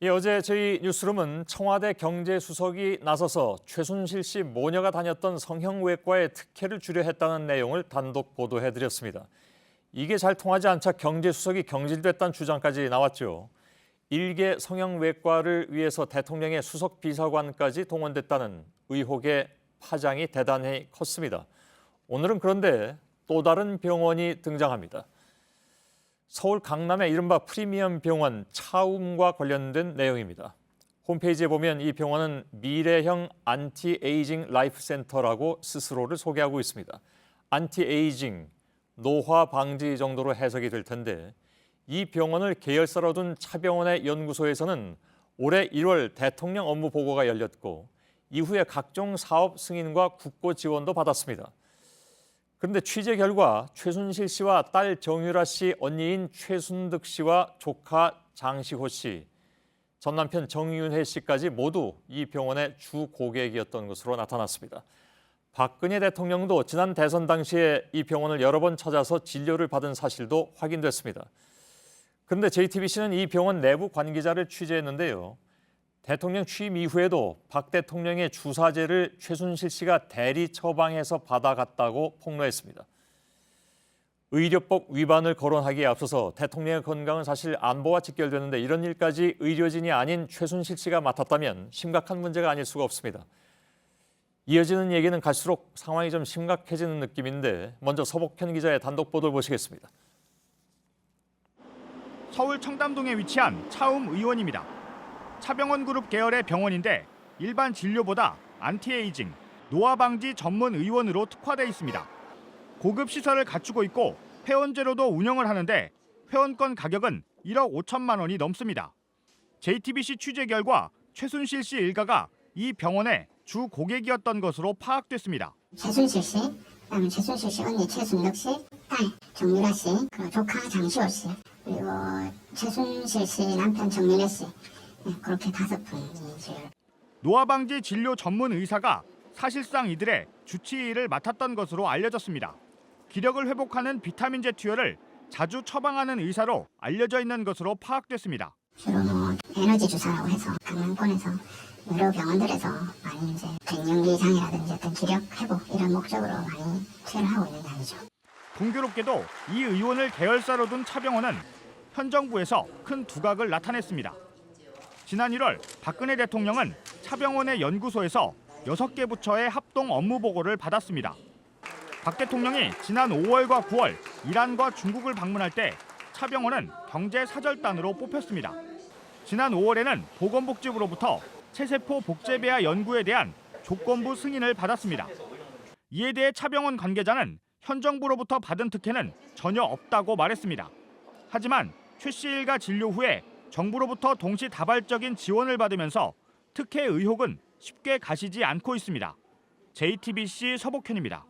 예, 어제 저희 뉴스룸은 청와대 경제수석이 나서서 최순실 씨 모녀가 다녔던 성형외과의 특혜를 주려 했다는 내용을 단독 보도해드렸습니다. 이게 잘 통하지 않자 경제수석이 경질됐다는 주장까지 나왔죠. 일개 성형외과를 위해서 대통령의 수석 비서관까지 동원됐다는 의혹의 파장이 대단히 컸습니다. 오늘은 그런데 또 다른 병원이 등장합니다. 서울 강남의 이른바 프리미엄 병원 차움과 관련된 내용입니다. 홈페이지에 보면 이 병원은 미래형 안티에이징 라이프 센터라고 스스로를 소개하고 있습니다. 안티에이징, 노화 방지 정도로 해석이 될 텐데 이 병원을 계열사로 둔 차병원의 연구소에서는 올해 1월 대통령 업무 보고가 열렸고 이후에 각종 사업 승인과 국고 지원도 받았습니다. 그런데 취재 결과 최순실 씨와 딸 정유라 씨 언니인 최순득 씨와 조카 장시호 씨, 전 남편 정윤회 씨까지 모두 이 병원의 주 고객이었던 것으로 나타났습니다. 박근혜 대통령도 지난 대선 당시에 이 병원을 여러 번 찾아서 진료를 받은 사실도 확인됐습니다. 그런데 JTBC는 이 병원 내부 관계자를 취재했는데요. 대통령 취임 이후에도 박 대통령의 주사제를 최순실 씨가 대리 처방해서 받아갔다고 폭로했습니다. 의료법 위반을 거론하기에 앞서서 대통령의 건강은 사실 안보와 직결되는데 이런 일까지 의료진이 아닌 최순실 씨가 맡았다면 심각한 문제가 아닐 수가 없습니다. 이어지는 얘기는 갈수록 상황이 좀 심각해지는 느낌인데 먼저 서복현 기자의 단독 보도를 보시겠습니다. 서울 청담동에 위치한 차움 의원입니다. 차병원 그룹 계열의 병원인데 일반 진료보다 안티에이징, 노화 방지 전문 의원으로 특화돼 있습니다. 고급 시설을 갖추고 있고 회원제로도 운영을 하는데 회원권 가격은 1억 5천만 원이 넘습니다. JTBC 취재 결과 최순실 씨 일가가 이 병원의 주 고객이었던 것으로 파악됐습니다. 최순실 씨, 그다음에 최순실 씨 언니 최순득 씨, 딸 정유라 씨, 그리고 조카 장시호 씨, 그리고 최순실 씨 남편 정윤회 씨, 그렇게 5분이죠. 노화 방지 진료 전문 의사가 사실상 이들의 주치의를 맡았던 것으로 알려졌습니다. 기력을 회복하는 비타민제 투여를 자주 처방하는 의사로 알려져 있는 것으로 파악됐습니다. 주로 에너지 주사라고 해서 강남권에서 여러 병원들에서 많이 이제 갱년기 장애라든지 어떤 기력 회복 이런 목적으로 많이 투여를 하고 있는 양이죠. 공교롭게도 이 의원을 계열사로 둔 차병원은 현 정부에서 큰 두각을 나타냈습니다. 지난 1월 박근혜 대통령은 차병원의 연구소에서 6개 부처의 합동 업무 보고를 받았습니다. 박 대통령이 지난 5월과 9월 이란과 중국을 방문할 때 차병원은 경제사절단으로 뽑혔습니다. 지난 5월에는 보건복지부로부터 체세포 복제배아 연구에 대한 조건부 승인을 받았습니다. 이에 대해 차병원 관계자는 현 정부로부터 받은 특혜는 전혀 없다고 말했습니다. 하지만 최 씨 일가 진료 후에 정부로부터 동시다발적인 지원을 받으면서 특혜 의혹은 쉽게 가시지 않고 있습니다. JTBC 서복현입니다.